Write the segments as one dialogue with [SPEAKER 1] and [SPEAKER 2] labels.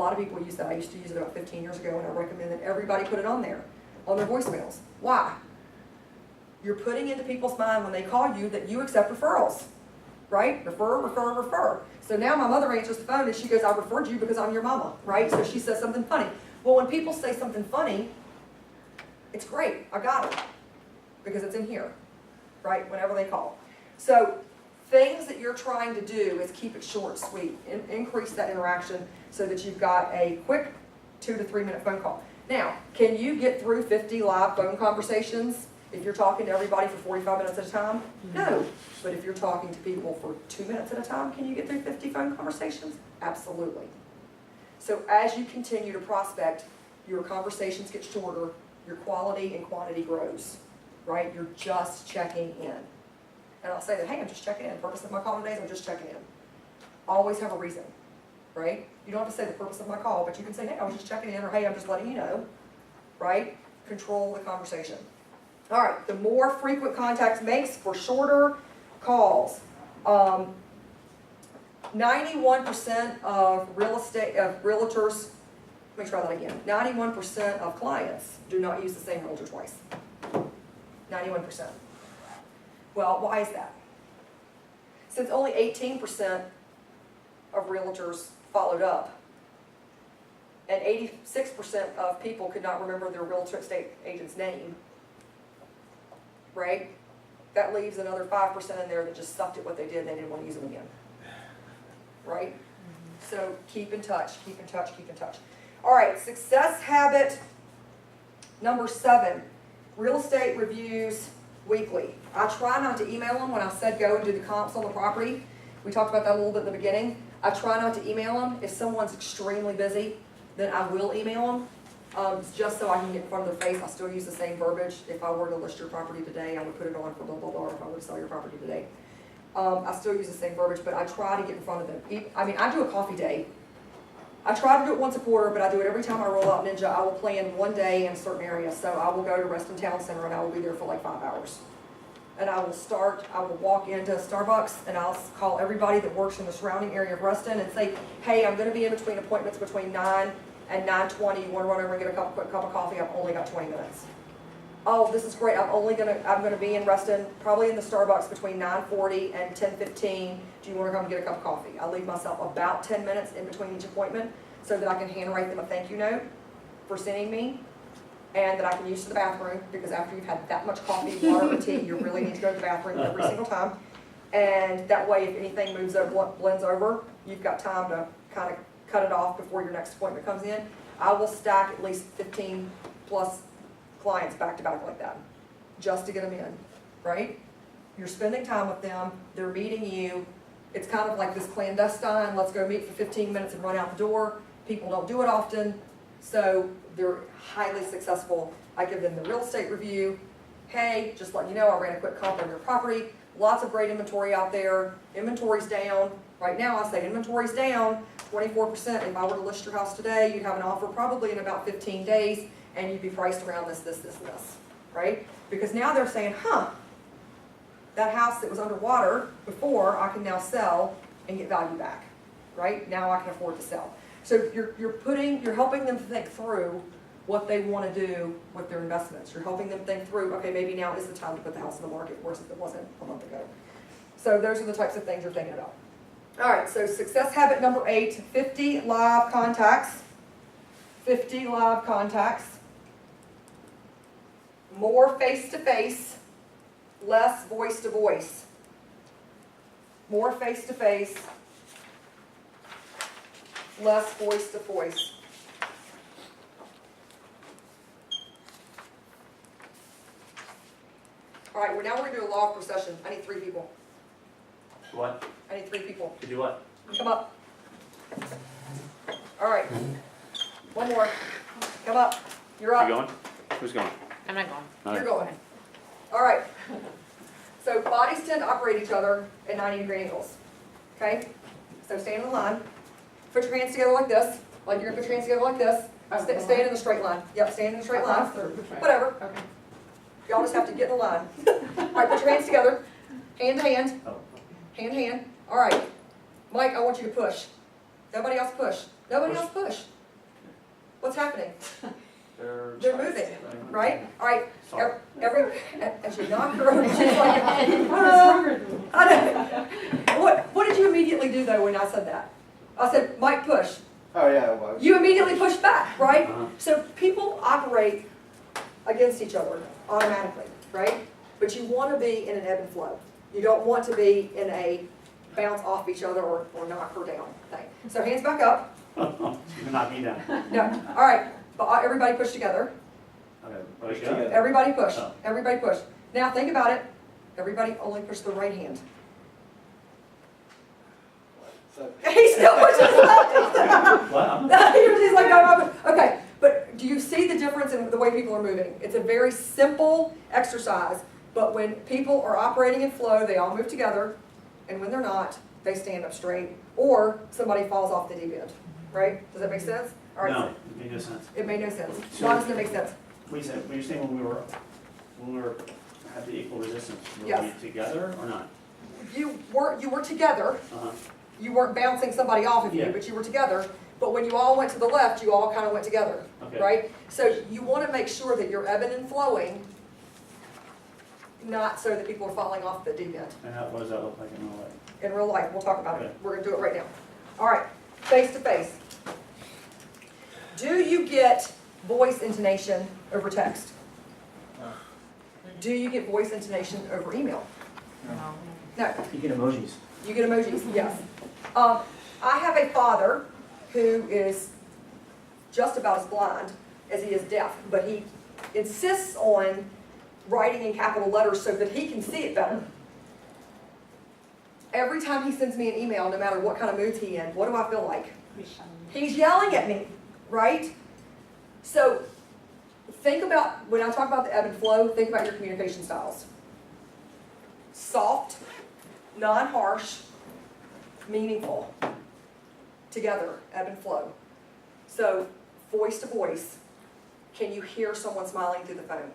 [SPEAKER 1] lot of people use that. I used to use it about 15 years ago, and I recommend that everybody put it on there, on their voicemails. Why? You're putting into people's mind when they call you that you accept referrals, right? Refer, refer, refer. So now my mother answers the phone and she goes, I referred you because I'm your mama, right? So she says something funny. Well, when people say something funny, it's great. I got it because it's in here, right? Whenever they call. So things that you're trying to do is keep it short, sweet, increase that interaction so that you've got a quick 2 to 3 minute phone call. Now, can you get through 50 live phone conversations if you're talking to everybody for 45 minutes at a time? No. But if you're talking to people for 2 minutes at a time, can you get through 50 phone conversations? Absolutely. So as you continue to prospect, your conversations get shorter, your quality and quantity grows, right? You're just checking in. And I'll say that, hey, I'm just checking in. The purpose of my call today is I'm just checking in. Always have a reason, right? You don't have to say the purpose of my call, but you can say, hey, I was just checking in, or hey, I'm just letting you know, right? Control the conversation. All right, the more frequent contacts makes for shorter calls. 91% of realtors, let me try that again. 91% of clients do not use the same realtor twice. 91%. Well, why is that? Since only 18% of realtors followed up, and 86% of people could not remember their real estate agent's name, right? That leaves another 5% in there that just sucked at what they did and they didn't want to use them again, right? So keep in touch, keep in touch, keep in touch. All right, success habit number 7, real estate reviews weekly. I try not to email them when I said go and do the comps on the property. We talked about that a little bit in the beginning. I try not to email them. If someone's extremely busy, then I will email them, just so I can get in front of their face. I still use the same verbiage. If I were to list your property today, I would put it on for blah, blah, blah, if I were to sell your property today. I still use the same verbiage, but I try to get in front of them. I mean, I do a coffee day. I try to do it once a quarter, but I do it every time I roll out Ninja. I will plan one day in a certain area. So I will go to Reston Town Center and I will be there for like 5 hours. And I will walk into Starbucks and I'll call everybody that works in the surrounding area of Reston and say, hey, I'm going to be in between appointments between 9 and 9:20. You want to run over and get a quick cup of coffee? I've only got 20 minutes. Oh, this is great. I'm going to be in Reston, probably in the Starbucks between 9:40 and 10:15. Do you want to come get a cup of coffee? I leave myself about 10 minutes in between each appointment so that I can handwrite them a thank you note for sending me, and that I can use to the bathroom, because after you've had that much coffee, water, or tea, you really need to go to the bathroom every single time. And that way, if anything moves over, blends over, you've got time to kind of cut it off before your next appointment comes in. I will stack at least 15 plus clients back to back like that, just to get them in, right? You're spending time with them, they're meeting you. It's kind of like this clandestine, let's go meet for 15 minutes and run out the door. People don't do it often, so they're highly successful. I give them the real estate review. Hey, just letting you know, I ran a quick comp on your property. Lots of great inventory out there. Inventory's down. Right now, I say inventory's down 24%. If I were to list your house today, you'd have an offer probably in about 15 days, and you'd be priced around this, right? Because now they're saying, that house that was underwater before, I can now sell and get value back, right? Now I can afford to sell. So you're helping them think through what they want to do with their investments. You're helping them think through, okay, maybe now is the time to put the house in the market, whereas it wasn't a month ago. So those are the types of things you're thinking about. All right, so success habit number 8, 50 live contacts. 50 live contacts. More face-to-face, less voice-to-voice. More face-to-face, less voice-to-voice. All right, now we're going to do a law of procession. I need 3 people.
[SPEAKER 2] What?
[SPEAKER 1] I need 3 people.
[SPEAKER 2] To do what?
[SPEAKER 1] Come up. All right. One more. Come up. You're up.
[SPEAKER 2] You going? Who's going?
[SPEAKER 3] I'm not going.
[SPEAKER 2] All
[SPEAKER 1] You're
[SPEAKER 2] right.
[SPEAKER 1] going. All right. So bodies tend to operate each other at 90-degree angles. Okay? So stand in the line. Put your hands together like this. Like you're going to put your hands together like this. Stand in the straight line. Yep, stand in the straight line. Whatever.
[SPEAKER 3] Okay.
[SPEAKER 1] Y'all just have to get in the line. All right, put your hands together. Hand to hand.
[SPEAKER 2] Oh.
[SPEAKER 1] Hand to hand. All right. Mike, I want you to push. Nobody else push. Nobody else pushed. What's happening?
[SPEAKER 2] They're
[SPEAKER 1] moving, right? All right,
[SPEAKER 2] Sorry.
[SPEAKER 1] as you knock her over, she's like, I know. What did you immediately do though when I said that? I said, Mike, push.
[SPEAKER 3] Oh, yeah, it was.
[SPEAKER 1] You immediately push back, right?
[SPEAKER 2] Uh-huh.
[SPEAKER 1] So people operate against each other automatically, right? But you want to be in an ebb and flow. You don't want to be in a bounce off each other or knock her down thing. So hands back up.
[SPEAKER 2] You can knock me down.
[SPEAKER 1] No, all right, but everybody push together.
[SPEAKER 2] Okay,
[SPEAKER 3] Push
[SPEAKER 2] push together.
[SPEAKER 3] together.
[SPEAKER 1] Everybody push,
[SPEAKER 2] Oh.
[SPEAKER 1] everybody push. Now think about it. Everybody only push the right hand.
[SPEAKER 3] So,
[SPEAKER 1] He still pushes left.
[SPEAKER 2] What? I'm-
[SPEAKER 1] He's like, no, okay, but do you see the difference in the way people are moving? It's a very simple exercise, but when people are operating in flow, they all move together, and when they're not, they stand up straight, or somebody falls off the deep end, right? Does that make sense? All right,
[SPEAKER 2] No, it made no sense.
[SPEAKER 1] it made no sense. Why doesn't it make sense?
[SPEAKER 2] We said, when you're saying when we were, had the equal resistance, were
[SPEAKER 1] Yes.
[SPEAKER 2] we together or not?
[SPEAKER 1] You were together,
[SPEAKER 2] Uh-huh.
[SPEAKER 1] you weren't bouncing somebody off of you,
[SPEAKER 2] Yeah.
[SPEAKER 1] but you were together, but when you all went to the left, you all kind of went together.
[SPEAKER 2] Okay.
[SPEAKER 1] Right? So you want to make sure that you're ebbing and flowing, not so that people are falling off the deep end.
[SPEAKER 2] And what does that look like in real life?
[SPEAKER 1] In real life, we'll talk about it.
[SPEAKER 2] Okay.
[SPEAKER 1] We're going to do it right now. All right, face to face. Do you get voice intonation over text? Do you get voice intonation over email? No.
[SPEAKER 4] You get emojis.
[SPEAKER 1] You get emojis, yes. I have a father who is just about as blind as he is deaf, but he insists on writing in capital letters so that he can see it better. Every time he sends me an email, no matter what kind of mood he's in, what do I feel like? He's yelling at me, right? So think about, when I talk about the ebb and flow, think about your communication styles. Soft, non-harsh, meaningful, together, ebb and flow. So, voice to voice, can you hear someone smiling through the phone?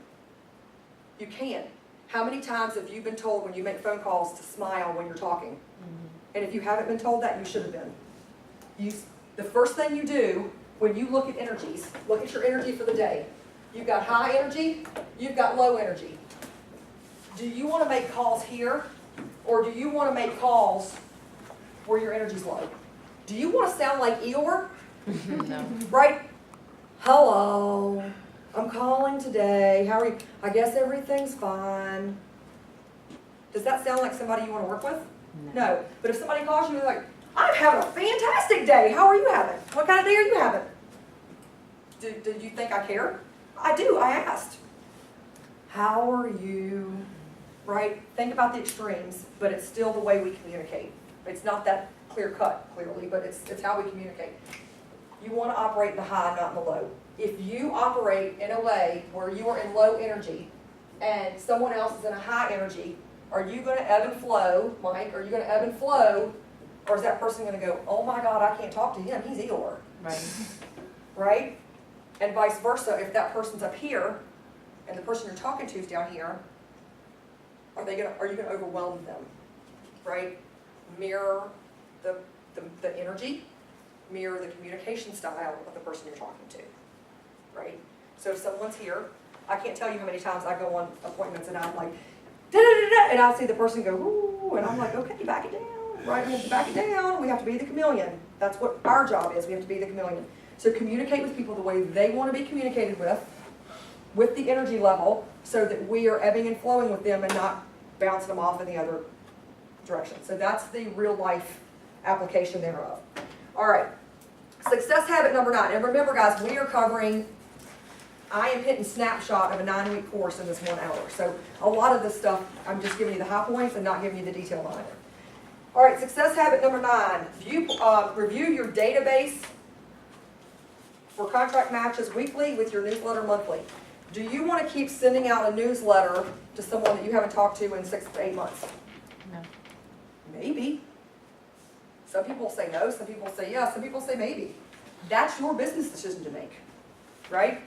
[SPEAKER 1] You can. How many times have you been told when you make phone calls to smile when you're talking? And if you haven't been told that, you should have been. The first thing you do when you look at energies, look at your energy for the day. You've got high energy, you've got low energy. Do you want to make calls here, or do you want to make calls where your energy's low? Do you want to sound like Eeyore?
[SPEAKER 5] No.
[SPEAKER 1] Right? Hello, I'm calling today. How are you? I guess everything's fine. Does that sound like somebody you want to work with? No. But if somebody calls you like, I'm having a fantastic day. How are you having? What kind of day are you having? Do you think I care? I do. I asked. How are you? Right? Think about the extremes, but it's still the way we communicate. It's not that clear cut, clearly, but it's how we communicate. You want to operate in the high, not in the low. If you operate in a way where you are in low energy and someone else is in a high energy, are you going to ebb and flow, Mike? Are you going to ebb and flow? Or is that person going to go, oh my God, I can't talk to him, he's Eeyore.
[SPEAKER 5] Right.
[SPEAKER 1] Right? And vice versa, if that person's up here and the person you're talking to is down here, are you going to overwhelm them? Right? Mirror the energy, mirror the communication style of the person you're talking to. Right? So if someone's here, I can't tell you how many times I go on appointments and I'm like, da-da-da-da, and I'll see the person go, ooh, and I'm like, okay, back it down, right? We have to back it down. We have to be the chameleon. That's what our job is. We have to be the chameleon. So communicate with people the way they want to be communicated with the energy level, so that we are ebbing and flowing with them and not bouncing them off in the other direction. So that's the real life application thereof. All right, success habit number 9. And remember guys, we are covering, I am hitting snapshot of a 9-week course in this 1 hour. So a lot of this stuff, I'm just giving you the high points and not giving you the detail on it. All right, success habit number 9. Review your database for contract matches weekly with your newsletter monthly. Do you want to keep sending out a newsletter to someone that you haven't talked to in 6 to 8 months?
[SPEAKER 5] No.
[SPEAKER 1] Maybe. Some people say no, some people say yes, some people say maybe. That's your business decision to make, right?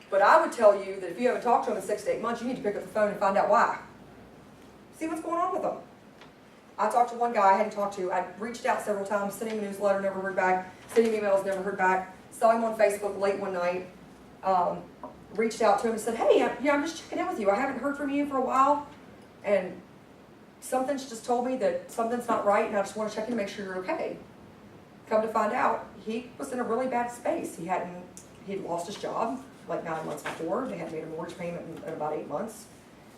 [SPEAKER 1] But I would tell you that if you haven't talked to them in 6 to 8 months, you need to pick up the phone and find out why. See what's going on with them. I talked to one guy I hadn't talked to. I reached out several times, sent him a newsletter, never heard back. Sent him emails, never heard back. Saw him on Facebook late one night. Reached out to him and said, hey, I'm just checking in with you. I haven't heard from you for a while. And something's just told me that something's not right, and I just want to check in to make sure you're okay. Come to find out, he was in a really bad space. He'd lost his job like 9 months before. They hadn't made a mortgage payment in about 8 months.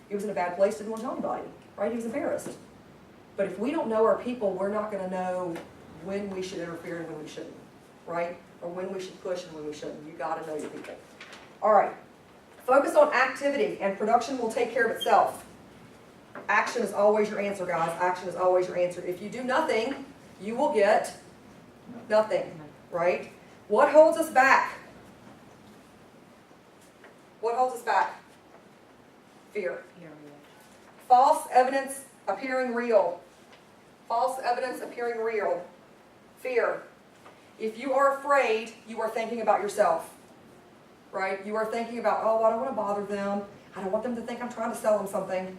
[SPEAKER 1] He was in a bad place, didn't want to tell anybody, right? He was embarrassed. But if we don't know our people, we're not going to know when we should interfere and when we shouldn't, right? Or when we should push and when we shouldn't. You got to know your people. All right. Focus on activity, and production will take care of itself. Action is always your answer, guys. Action is always your answer. If you do nothing, you will get nothing, right? What holds us back? What holds us back? Fear. False evidence appearing real. False evidence appearing real. Fear. If you are afraid, you are thinking about yourself, right? You are thinking about, oh, I don't want to bother them. I don't want them to think I'm trying to sell them something,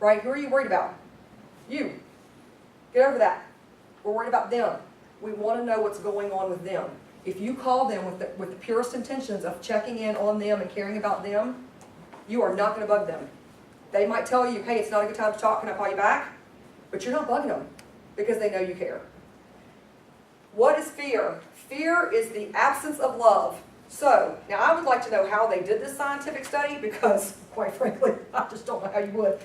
[SPEAKER 1] right? Who are you worried about? You. Get over that. We're worried about them. We want to know what's going on with them. If you call them with the purest intentions of checking in on them and caring about them, you are not going to bug them. They might tell you, hey, it's not a good time to talk, can I call you back? But you're not bugging them because they know you care. What is fear? Fear is the absence of love. So, now I would like to know how they did this scientific study because, quite frankly, I just don't know how you would.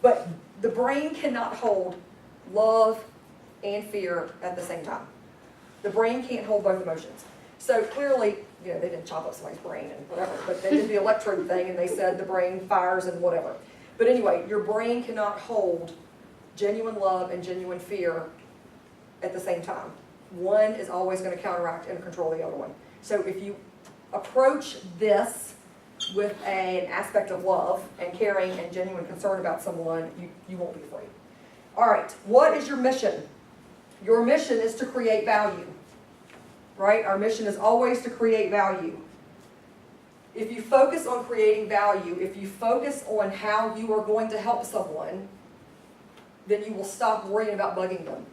[SPEAKER 1] But the brain cannot hold love and fear at the same time. The brain can't hold both emotions. So clearly, they didn't chop up somebody's brain and whatever, but they did the electrode thing and they said the brain fires and whatever. But anyway, your brain cannot hold genuine love and genuine fear at the same time. One is always going to counteract and control the other one. So if you approach this with an aspect of love and caring and genuine concern about someone, you won't be afraid. All right, what is your mission? Your mission is to create value, right? Our mission is always to create value. If you focus on creating value, if you focus on how you are going to help someone, then you will stop worrying about bugging them.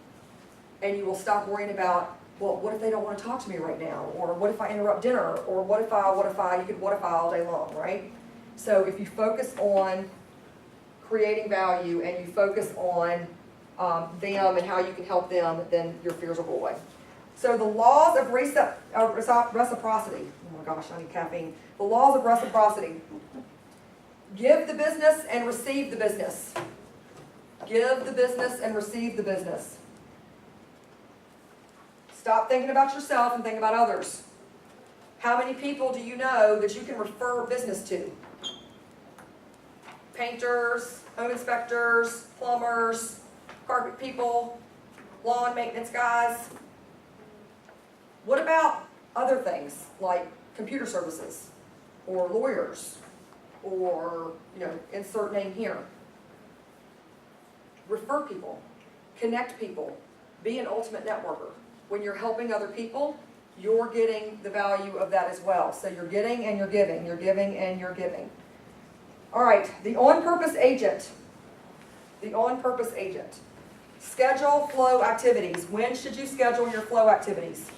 [SPEAKER 1] And you will stop worrying about, well, what if they don't want to talk to me right now? Or what if I interrupt dinner? Or what if I, you could what if I all day long, right? So if you focus on creating value and you focus on them and how you can help them, then your fears will go away. So the laws of reciprocity. Oh my gosh, I need caffeine. The laws of reciprocity. Give the business and receive the business. Give the business and receive the business. Stop thinking about yourself and think about others. How many people do you know that you can refer business to? Painters, home inspectors, plumbers, carpet people, lawn maintenance guys. What about other things like computer services or lawyers or, insert name here? Refer people, connect people, be an ultimate networker. When you're helping other people, you're getting the value of that as well. So you're getting and you're giving, you're giving and you're giving. All right, the on-purpose agent. The on-purpose agent. Schedule flow activities. When should you schedule your flow activities?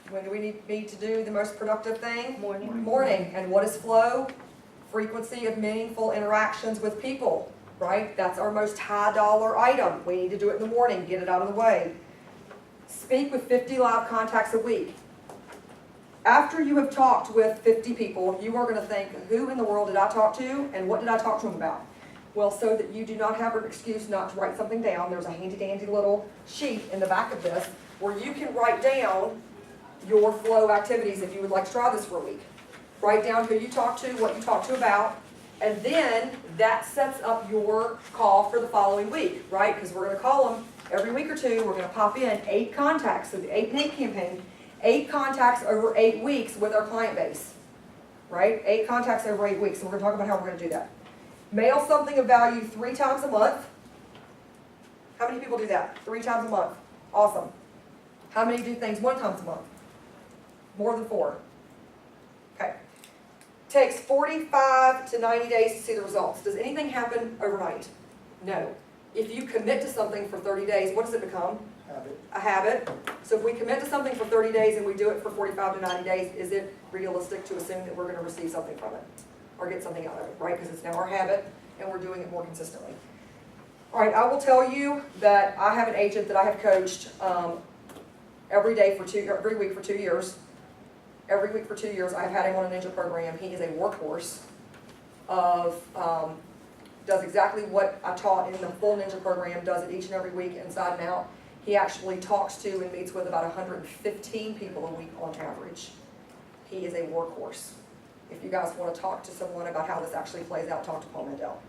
[SPEAKER 1] When do we need to do the most productive thing? Morning. And what is flow? Frequency of meaningful interactions with people, right? That's our most high dollar item. We need to do it in the morning, get it out of the way. Speak with 50 live contacts a week. After you have talked with 50 people, you are going to think, who in the world did I talk to and what did I talk to them about? Well, so that you do not have an excuse not to write something down, there's a handy dandy little sheet in the back of this where you can write down your flow activities if you would like to try this for a week. Write down who you talked to, what you talked to about, and then that sets up your call for the following week, right? Because we're going to call them every week or two. We're going to pop in 8 contacts. So the 8 and 8 campaign, 8 contacts over 8 weeks with our client base, right? 8 contacts over 8 weeks. So we're going to talk about how we're going to do that. Mail something of value 3 times a month. How many people do that? 3 times a month. Awesome. How many do things 1 time a month? More than 4. Okay. Takes 45 to 90 days to see the results. Does anything happen overnight? No. If you commit to something for 30 days, what does it become?
[SPEAKER 3] Habit.
[SPEAKER 1] A habit. So if we commit to something for 30 days and we do it for 45 to 90 days, is it realistic to assume that we're going to receive something from it or get something out of it, right? Because it's now our habit and we're doing it more consistently. All right, I will tell you that I have an agent that I have coached every week for 2 years. Every week for 2 years, I've had him on a ninja program. He is a workhorse of, does exactly what I taught in the full ninja program, does it each and every week inside and out. He actually talks to and meets with about 115 people a week on average. He is a workhorse. If you guys want to talk to someone about how this actually plays out, talk to Paul Mandel.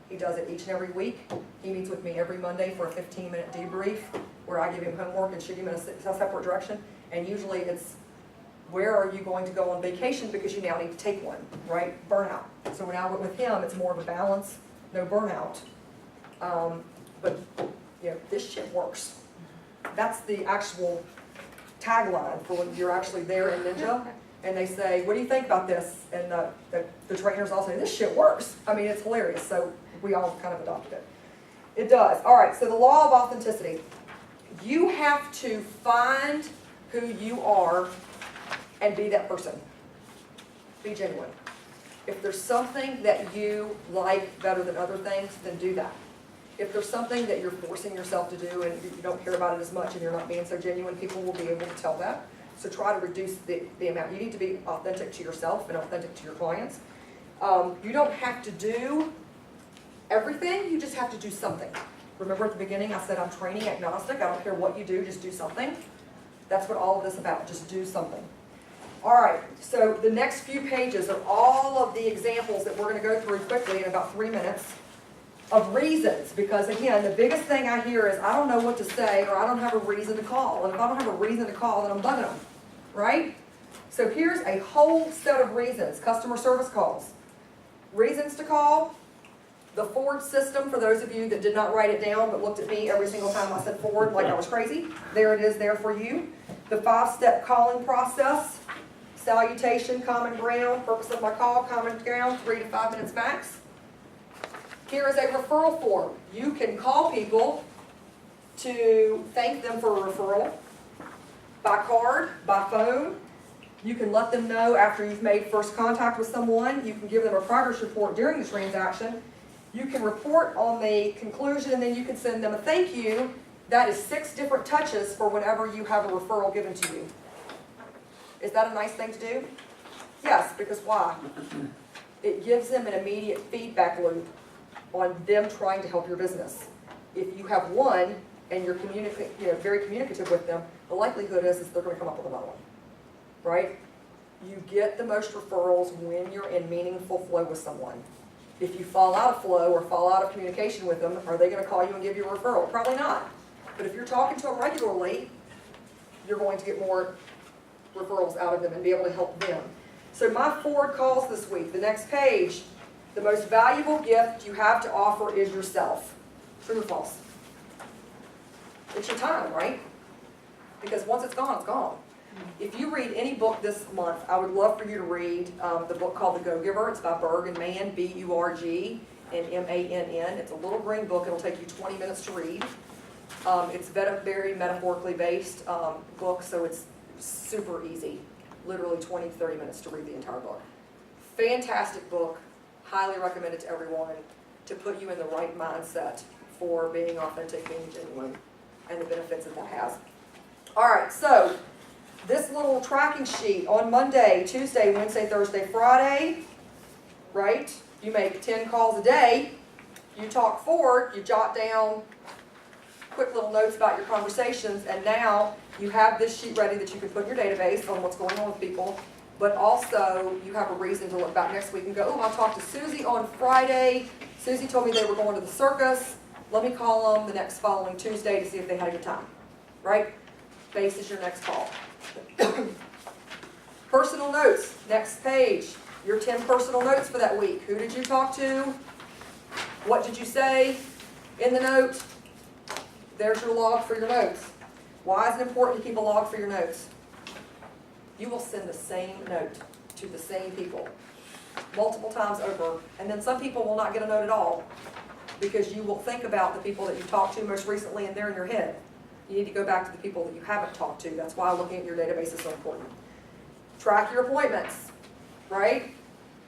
[SPEAKER 1] He does it each and every week. He meets with me every Monday for a 15-minute debrief where I give him homework and shoot him in a separate direction. And usually it's, where are you going to go on vacation because you now need to take one, right? Burnout. So when I went with him, it's more of a balance, no burnout. But you know, this shit works. That's the actual tagline for when you're actually there in Ninja. And they say, what do you think about this? And the trainers all say, this shit works. I mean, it's hilarious. So we all kind of adopted it. It does. All right, so the law of authenticity. You have to find who you are and be that person. Be genuine. If there's something that you like better than other things, then do that. If there's something that you're forcing yourself to do and you don't care about it as much and you're not being so genuine, people will be able to tell that. So try to reduce the amount. You need to be authentic to yourself and authentic to your clients. You don't have to do everything, you just have to do something. Remember at the beginning I said I'm training agnostic. I don't care what you do, just do something. That's what all of this is about, just do something. All right, so the next few pages are all of the examples that we're going to go through quickly in about 3 minutes of reasons. Because again, the biggest thing I hear is I don't know what to say or I don't have a reason to call. And if I don't have a reason to call, then I'm bugging them, right? So here's a whole set of reasons, customer service calls. Reasons to call, the Ford system, for those of you that did not write it down but looked at me every single time I said Ford like I was crazy, there it is there for you. The 5-step calling process, salutation, common ground, purpose of my call, common ground, 3 to 5 minutes max. Here is a referral form. You can call people to thank them for a referral by card, by phone. You can let them know after you've made first contact with someone. You can give them a progress report during the transaction. You can report on the conclusion and then you can send them a thank you. That is 6 different touches for whenever you have a referral given to you. Is that a nice thing to do? Yes, because why? It gives them an immediate feedback loop on them trying to help your business. If you have one and you're very communicative with them, the likelihood is they're going to come up with another one, right? You get the most referrals when you're in meaningful flow with someone. If you fall out of flow or fall out of communication with them, are they going to call you and give you a referral? Probably not. But if you're talking to them regularly, you're going to get more referrals out of them and be able to help them. So my Ford calls this week, the next page, the most valuable gift you have to offer is yourself. True or false? It's your time, right? Because once it's gone, it's gone. If you read any book this month, I would love for you to read the book called The Go-Giver. It's by Berg and Mann, B-U-R-G and M-A-N-N. It's a little green book. It'll take you 20 minutes to read. It's very metaphorically based book, so it's super easy. Literally 20 to 30 minutes to read the entire book. Fantastic book. Highly recommend it to everyone to put you in the right mindset for being authentic, being genuine, and the benefits that has. All right, so this little tracking sheet on Monday, Tuesday, Wednesday, Thursday, Friday, right? You make 10 calls a day. You talk forward, you jot down quick little notes about your conversations, and now you have this sheet ready that you can put in your database on what's going on with people, but also you have a reason to look back next week and go, oh, I talked to Susie on Friday. Susie told me they were going to the circus. Let me call them the next following Tuesday to see if they had a good time, right? Base is your next call. Personal notes, next page. Your 10 personal notes for that week. Who did you talk to? What did you say in the note? There's your log for your notes. Why is it important to keep a log for your notes? You will send the same note to the same people multiple times over, and then some people will not get a note at all. because you will think about the people that you talked to most recently and they're in your head. You need to go back to the people that you haven't talked to. That's why looking at your database is so important. Track your appointments, right?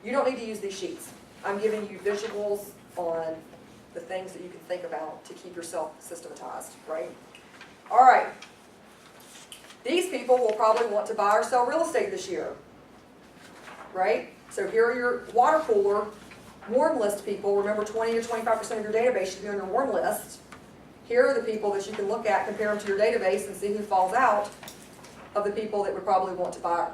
[SPEAKER 1] You don't need to use these sheets. I'm giving you visuals on the things that you can think about to keep yourself systematized, right? All right. These people will probably want to buy or sell real estate this year, right? So here are your water cooler warm list people. Remember, 20 or 25% of your database should be on your warm list. Here are the people that you can look at, compare them to your database, and see who falls out of the people that would probably want to buy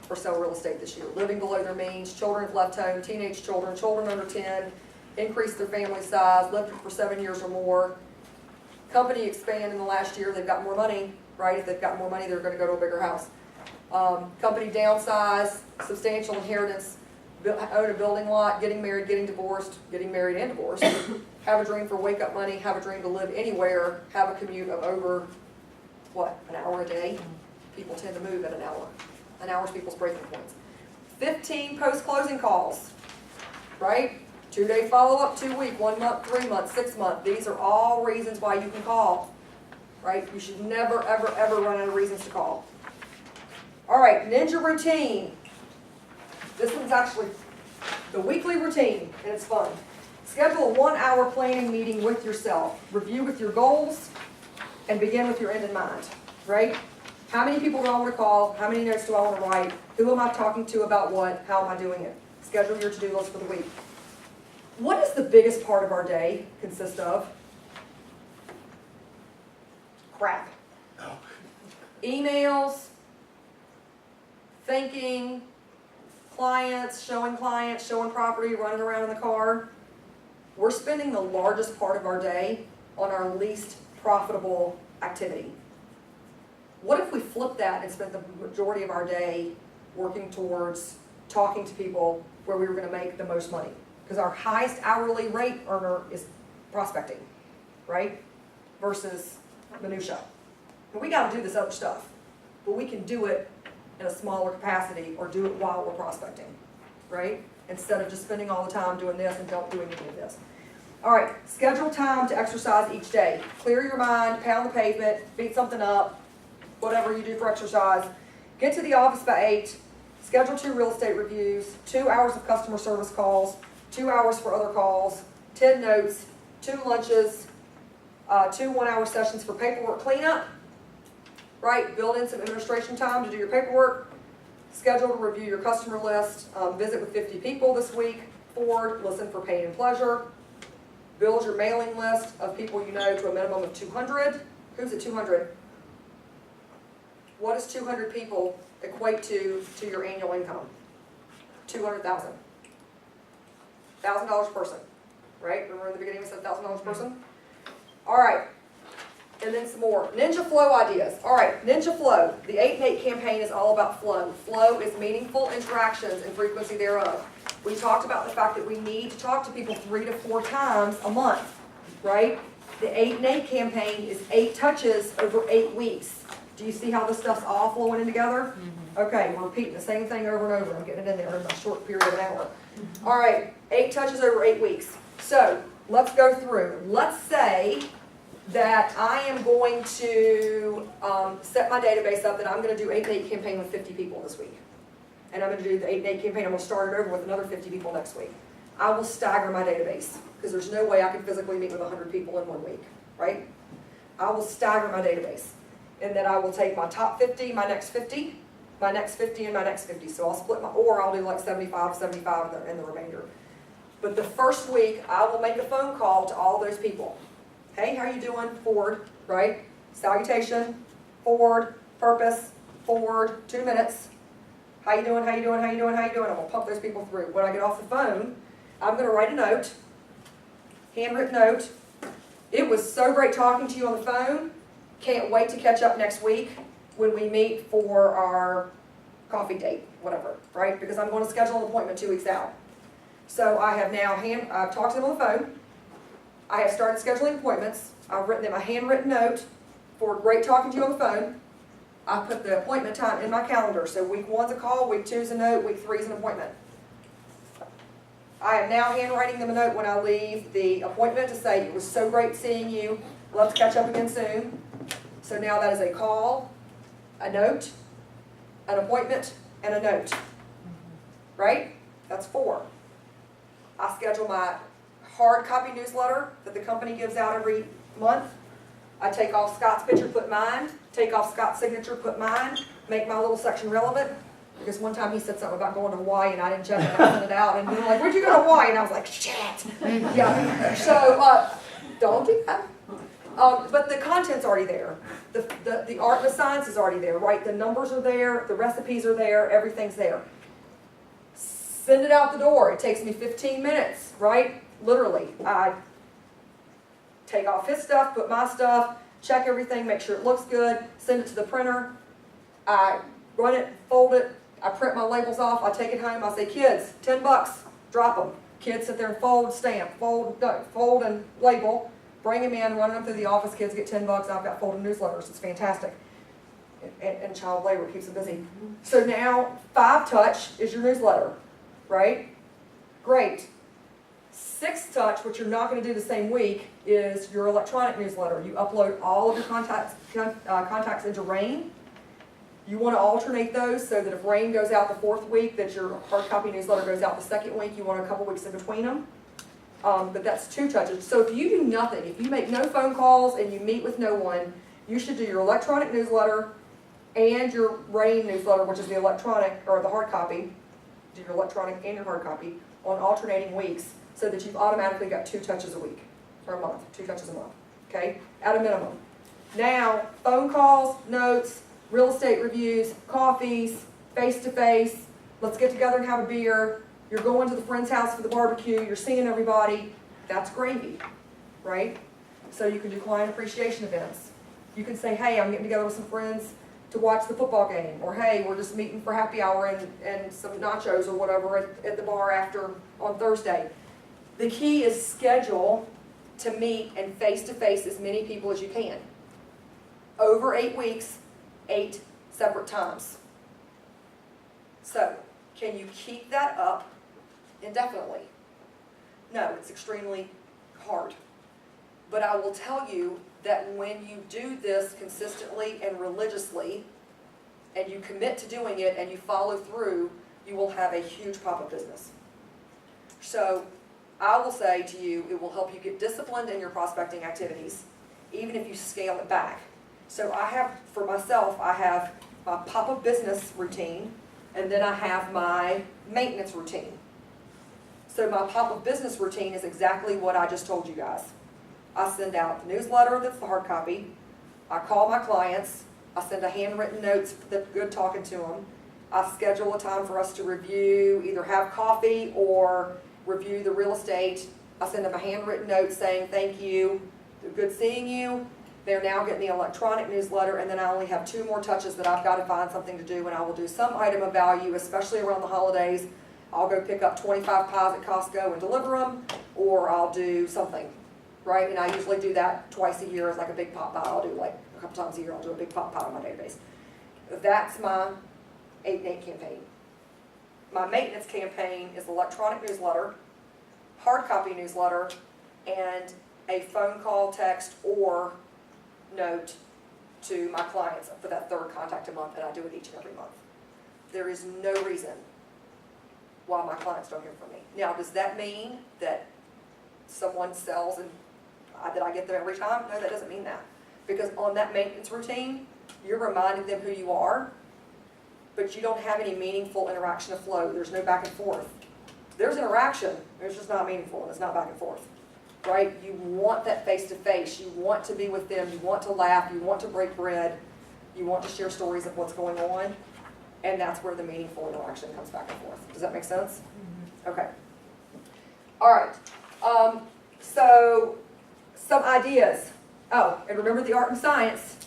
[SPEAKER 1] or sell real estate this year. Living below their means, children have left home, teenage children, children under 10, increased their family size, lived for 7 years or more. Company expand in the last year, they've got more money, right? If they've got more money, they're going to go to a bigger house. Company downsize, substantial inheritance, own a building lot, getting married, getting divorced, getting married and divorced, have a dream for wake-up money, have a dream to live anywhere, have a commute of over, what, an hour a day? People tend to move at an hour. An hour's people's breaking points. 15 post-closing calls, right? 2-day follow-up, 2 week, 1 month, 3 months, 6 month. These are all reasons why you can call, right? You should never, ever, ever run out of reasons to call. All right, ninja routine. This one's actually the weekly routine, and it's fun. Schedule a 1-hour planning meeting with yourself. Review with your goals, and begin with your end in mind, right? How many people do I want to call? How many notes do I want to write? Who am I talking to about what? How am I doing it? Schedule your to-do list for the week. What does the biggest part of our day consist of? Crap. Emails, thinking, clients, showing property, running around in the car. We're spending the largest part of our day on our least profitable activity. What if we flip that and spent the majority of our day working towards talking to people where we were going to make the most money? Because our highest hourly rate earner is prospecting, right? Versus minutia. And we got to do this other stuff, but we can do it in a smaller capacity or do it while we're prospecting, right? Instead of just spending all the time doing this and don't do any of this. All right, schedule time to exercise each day. Clear your mind, pound the pavement, beat something up, whatever you do for exercise. Get to the office by 8, schedule 2 real estate reviews, 2 hours of customer service calls, 2 hours for other calls, 10 notes, 2 lunches, 2 1-hour sessions for paperwork cleanup, right? Build in some administration time to do your paperwork, schedule to review your customer list, visit with 50 people this week, forward, listen for pain and pleasure, build your mailing list of people you know to a minimum of 200. Who's at 200? What does 200 people equate to your annual income? 200,000. $1,000 a person, right? Remember in the beginning we said $1,000 a person? All right, and then some more. Ninja Flow ideas. All right, Ninja Flow. The 8 and 8 campaign is all about flow. Flow is meaningful interactions and frequency thereof. We talked about the fact that we need to talk to people 3 to 4 times a month, right? The 8 and 8 campaign is 8 touches over 8 weeks. Do you see how this stuff's all flowing in together? Okay, we're repeating the same thing over and over. I'm getting it in there in a short period of an hour. All right, 8 touches over 8 weeks. So let's go through. Let's say that I am going to set my database up that I'm going to do 8 and 8 campaign with 50 people this week. And I'm going to do the 8 and 8 campaign. I'm going to start it over with another 50 people next week. I will stagger my database because there's no way I can physically meet with 100 people in 1 week, right? I will stagger my database. And then I will take my top 50, my next 50, my next 50, and my next 50. So I'll split or I'll do like 75, 75 in the remainder. But the first week, I will make a phone call to all those people. Hey, how you doing? Forward, right? Salutation, forward, purpose, forward, 2 minutes. How you doing, how you doing, how you doing, how you doing? I'm going to pump those people through. When I get off the phone, I'm going to write a note, handwritten note. It was so great talking to you on the phone. Can't wait to catch up next week when we meet for our coffee date, whatever, right? Because I'm going to schedule an appointment 2 weeks out. So I have now I've talked to them on the phone. I have started scheduling appointments. I've written them a handwritten note for great talking to you on the phone. I put the appointment time in my calendar. So week 1's a call, week 2's a note, week 3's an appointment. I am now handwriting them a note when I leave the appointment to say, it was so great seeing you, let's catch up again soon. So now that is a call, a note, an appointment, and a note. Right? That's 4. I schedule my hard copy newsletter that the company gives out every month. I take off Scott's picture, put mine, take off Scott's signature, put mine, make my little section relevant. Because one time he said something about going to Hawaii and I didn't check it, I sent it out, and we were like, where'd you go to Hawaii? And I was like, shit. Yeah, so, don't do that. But the content's already there. The art and the science is already there, right? The numbers are there, the recipes are there, everything's there. Send it out the door. It takes me 15 minutes, right? Literally. I take off his stuff, put my stuff, check everything, make sure it looks good, send it to the printer. I run it, fold it, I print my labels off, I take it home, I say, kids, $10, drop them. Kids sit there and fold, stamp, fold and label, bring them in, run them through the office, kids get $10, I've got folded newsletters, it's fantastic. And child labor keeps them busy. So now, 5 touch is your newsletter, right? Great. 6 touch, which you're not going to do the same week, is your electronic newsletter. You upload all of your contacts into Rain. You want to alternate those so that if Rain goes out the 4th week, that your hard copy newsletter goes out the 2nd week. You want a couple weeks in between them. But that's 2 touches. So if you do nothing, if you make no phone calls and you meet with no one, you should do your electronic newsletter and your Rain newsletter, which is the electronic or the hard copy. Do your electronic and your hard copy on alternating weeks so that you've automatically got 2 touches a week or a month, 2 touches a month, okay, at a minimum. Now, phone calls, notes, real estate reviews, coffees, face-to-face, let's get together and have a beer, you're going to the friend's house for the barbecue, you're seeing everybody, that's gravy, right? So you can do client appreciation events. You can say, hey, I'm getting together with some friends to watch the football game, or hey, we're just meeting for happy hour and some nachos or whatever at the bar after on Thursday. The key is schedule to meet and face-to-face as many people as you can. Over 8 weeks, 8 separate times. So, can you keep that up indefinitely? No, it's extremely hard. But I will tell you that when you do this consistently and religiously, and you commit to doing it and you follow through, you will have a huge pop-up business. So, I will say to you, it will help you get disciplined in your prospecting activities, even if you scale it back. So I have, for myself, I have my pop-up business routine, and then I have my maintenance routine. So my pop-up business routine is exactly what I just told you guys. I send out the newsletter that's the hard copy. I call my clients. I send a handwritten notes that's good talking to them. I schedule a time for us to review, either have coffee or review the real estate. I send them a handwritten note saying thank you, good seeing you. They're now getting the electronic newsletter, and then I only have 2 more touches that I've got to find something to do, and I will do some item of value, especially around the holidays. I'll go pick up 25 pies at Costco and deliver them, or I'll do something, right? And I usually do that twice a year as like a big pot pie. I'll do like a couple times a year, I'll do a big pot pie on my database. That's my 8-8 campaign. My maintenance campaign is electronic newsletter, hard copy newsletter, and a phone call, text, or note to my clients for that 3rd contact a month, and I do it each and every month. There is no reason why my clients don't hear from me. Now, does that mean that someone sells and that I get them every time? No, that doesn't mean that. Because on that maintenance routine, you're reminding them who you are, but you don't have any meaningful interaction of flow. There's no back and forth. There's interaction, it's just not meaningful, and it's not back and forth. Right? You want that face-to-face. You want to be with them. You want to laugh. You want to break bread. You want to share stories of what's going on. And that's where the meaningful interaction comes back and forth. Does that make sense? Okay. All right. So, some ideas. Oh, and remember the art and science.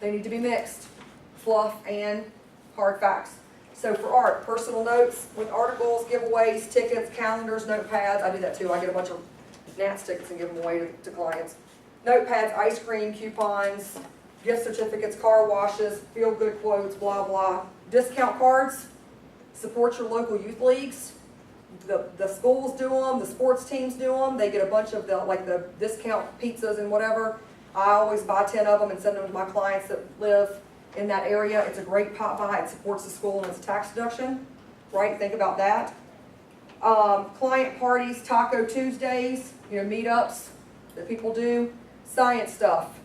[SPEAKER 1] They need to be mixed. Fluff and hard facts. So for art, personal notes with articles, giveaways, tickets, calendars, notepads. I do that too. I get a bunch of Nats tickets and give them away to clients. Notepads, ice cream, coupons, gift certificates, car washes, feel-good quotes, blah, blah. Discount cards, support your local youth leagues. The schools do them, the sports teams do them, they get a bunch of the discount pizzas and whatever. I always buy 10 of them and send them to my clients that live in that area. It's a great pop by, it supports the school and it's a tax deduction, right? Think about that. Client parties, Taco Tuesdays, meetups that people do, science stuff,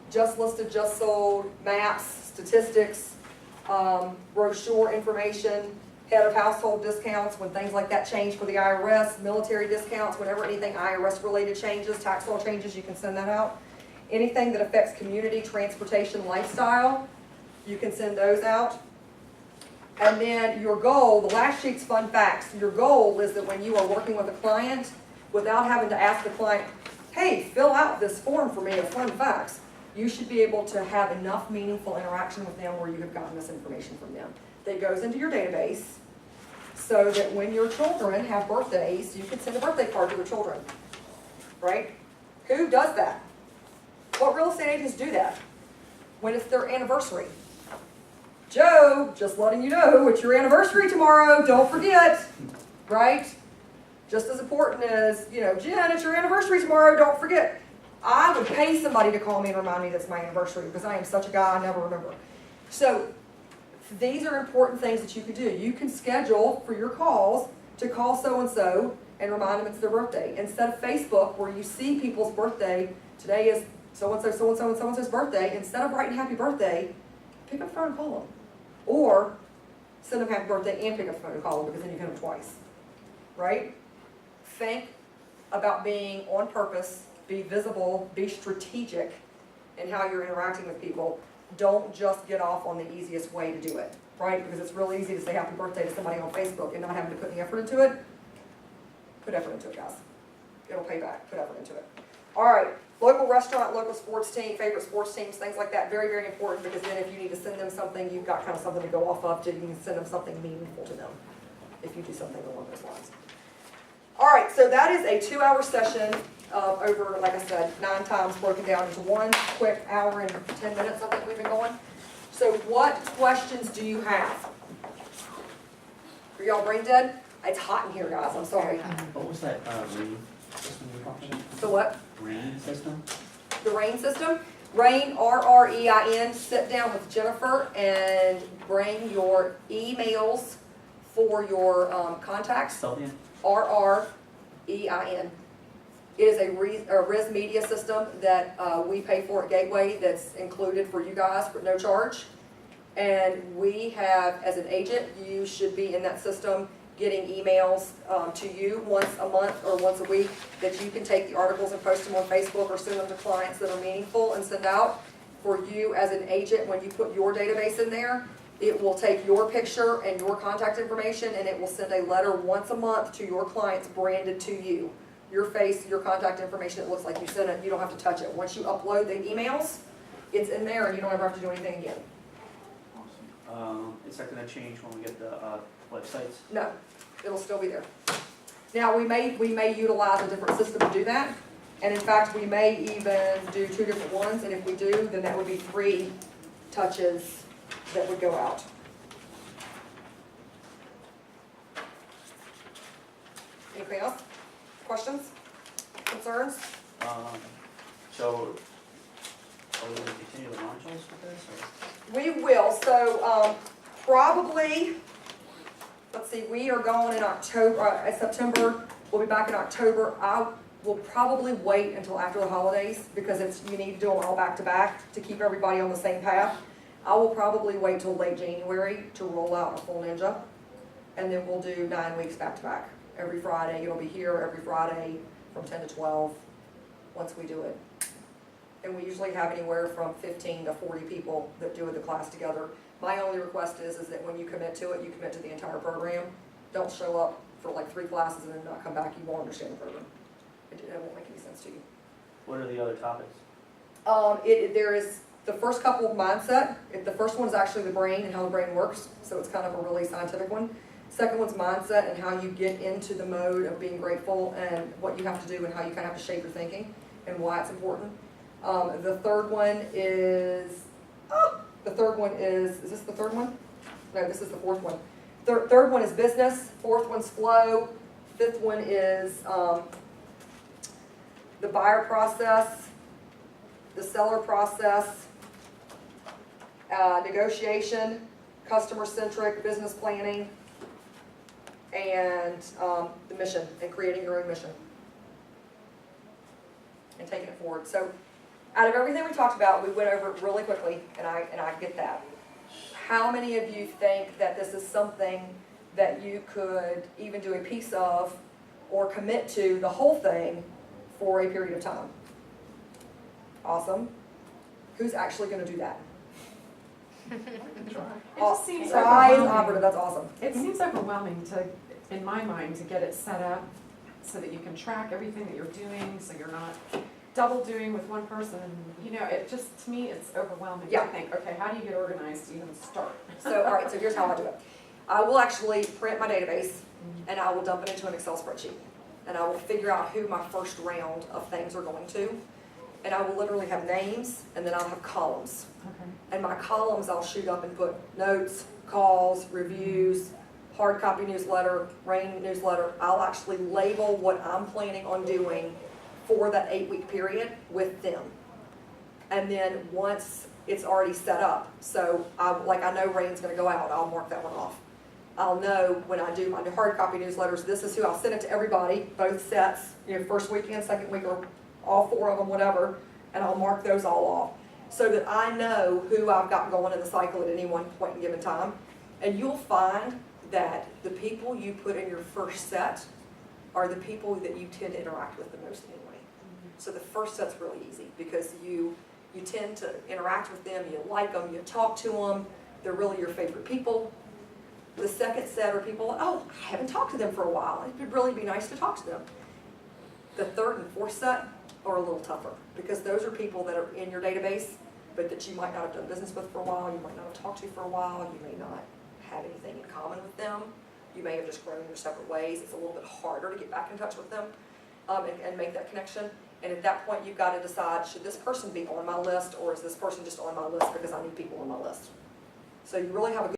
[SPEAKER 1] just listed, just sold, maps, statistics, brochure information, head of household discounts when things like that change for the IRS, military discounts, whenever anything IRS related changes, tax law changes, you can send that out. Anything that affects community, transportation, lifestyle, you can send those out. And then your goal, the last sheet's fun facts. Your goal is that when you are working with a client, without having to ask the client, hey, fill out this form for me of fun facts, you should be able to have enough meaningful interaction with them where you have gotten this information from them. That goes into your database so that when your children have birthdays, you can send a birthday card to their children, right? Who does that? What real estate agents do that? When it's their anniversary. Joe, just letting you know, it's your anniversary tomorrow, don't forget, right? Just as important as, Jen, it's your anniversary tomorrow, don't forget. I would pay somebody to call me and remind me that it's my anniversary because I am such a guy, I never remember. So these are important things that you can do. You can schedule for your calls to call so-and-so and remind them it's their birthday. Instead of Facebook where you see people's birthday, today is so-and-so, so-and-so, and so-and-so's birthday, instead of writing happy birthday, pick up the phone and call them. Or send them happy birthday and pick up the phone and call them because then you hit them twice, right? Think about being on purpose, be visible, be strategic in how you're interacting with people. Don't just get off on the easiest way to do it, right? Because it's real easy to say happy birthday to somebody on Facebook and not having to put any effort into it. Put effort into it, guys. It'll pay back. Put effort into it. All right. Local restaurant, local sports team, favorite sports teams, things like that. Very, very important because then if you need to send them something, you've got kind of something to go off of. You can send them something meaningful to them if you do something along those lines. All right, so that is a 2-hour session over, like I said, 9 times broken down into one quick hour and 10 minutes, I think we've been going. So what questions do you have? Are y'all brain dead? It's hot in here, guys, I'm sorry.
[SPEAKER 2] What was that, rain system you were talking about?
[SPEAKER 1] The what?
[SPEAKER 2] Rain system?
[SPEAKER 1] The RAIN system. RAIN, R-R-E-I-N, sit down with Jennifer and bring your emails for your contacts.
[SPEAKER 2] Spell it.
[SPEAKER 1] R-R-E-I-N. It is a RIS media system that we pay for at Gateway that's included for you guys for no charge. And we have, as an agent, you should be in that system getting emails to you once a month or once a week that you can take the articles and post them on Facebook or send them to clients that are meaningful and send out. For you as an agent, when you put your database in there, it will take your picture and your contact information and it will send a letter once a month to your clients branded to you. Your face, your contact information, it looks like you sent it, you don't have to touch it. Once you upload the emails, it's in there and you don't ever have to do anything again.
[SPEAKER 2] Awesome. Is that gonna change when we get the websites?
[SPEAKER 1] No, it'll still be there. Now, we may utilize a different system to do that. And in fact, we may even do 2 different ones. And if we do, then that would be 3 touches that would go out. Anything else? Questions? Concerns?
[SPEAKER 2] So, are we gonna continue the modules with this, or?
[SPEAKER 1] We will, so probably, let's see, we are going in October, September, we'll be back in October. I will probably wait until after the holidays because you need to do them all back to back to keep everybody on the same path. I will probably wait till late January to roll out a full Ninja, and then we'll do 9 weeks back to back. Every Friday, it'll be here every Friday from 10 to 12 once we do it. And we usually have anywhere from 15 to 40 people that do the class together. My only request is that when you commit to it, you commit to the entire program. Don't show up for like 3 classes and then not come back. You won't understand the program. It won't make any sense to you.
[SPEAKER 2] What are the other topics?
[SPEAKER 1] There is the first couple of mindset. The first one is actually the brain and how the brain works. So it's kind of a really scientific one. Second one's mindset and how you get into the mode of being grateful and what you have to do and how you kind of have to shape your thinking and why it's important. The third one is this the third one? No, this is the fourth one. Third one is business, fourth one's flow, fifth one is, the buyer process, the seller process, negotiation, customer-centric business planning, and the mission, and creating your own mission. And taking it forward. So out of everything we talked about, we went over it really quickly, and I get that. How many of you think that this is something that you could even do a piece of or commit to the whole thing for a period of time? Awesome. Who's actually going to do that?
[SPEAKER 4] It just seems
[SPEAKER 1] Try is
[SPEAKER 4] overwhelming.
[SPEAKER 1] operative, that's awesome.
[SPEAKER 4] It seems overwhelming to, in my mind, to get it set up so that you can track everything that you're doing, so you're not double doing with one person. You know, it just, to me, it's overwhelming.
[SPEAKER 1] Yeah.
[SPEAKER 4] I think, okay, how do you get organized to even start?
[SPEAKER 1] So, all right, so here's how I do it. I will actually print my database, and I will dump it into an Excel spreadsheet. And I will figure out who my first round of things are going to. And I will literally have names, and then I'll have columns.
[SPEAKER 4] Okay.
[SPEAKER 1] And my columns, I'll shoot up and put notes, calls, reviews, hard copy newsletter, rain newsletter. I'll actually label what I'm planning on doing for that 8-week period with them. And then once it's already set up, so I know rain's gonna go out, I'll mark that one off. I'll know when I do my hard copy newsletters, this is who I'll send it to everybody, both sets, first weekend, second week, or all 4 of them, whatever, and I'll mark those all off. So that I know who I've got going in the cycle at any one point in given time. And you'll find that the people you put in your first set are the people that you tend to interact with the most anyway. So the first set's really easy because you tend to interact with them, you like them, you talk to them, they're really your favorite people. The second set are people, oh, I haven't talked to them for a while. It would really be nice to talk to them. The third and fourth set are a little tougher because those are people that are in your database, but that you might not have done business with for a while, you might not have talked to for a while, you may not have anything in common with them. You may have just grown in your separate ways. It's a little bit harder to get back in touch with them and make that connection. And at that point, you've got to decide, should this person be on my list or is this person just on my list because I need people on my list? So you really have a good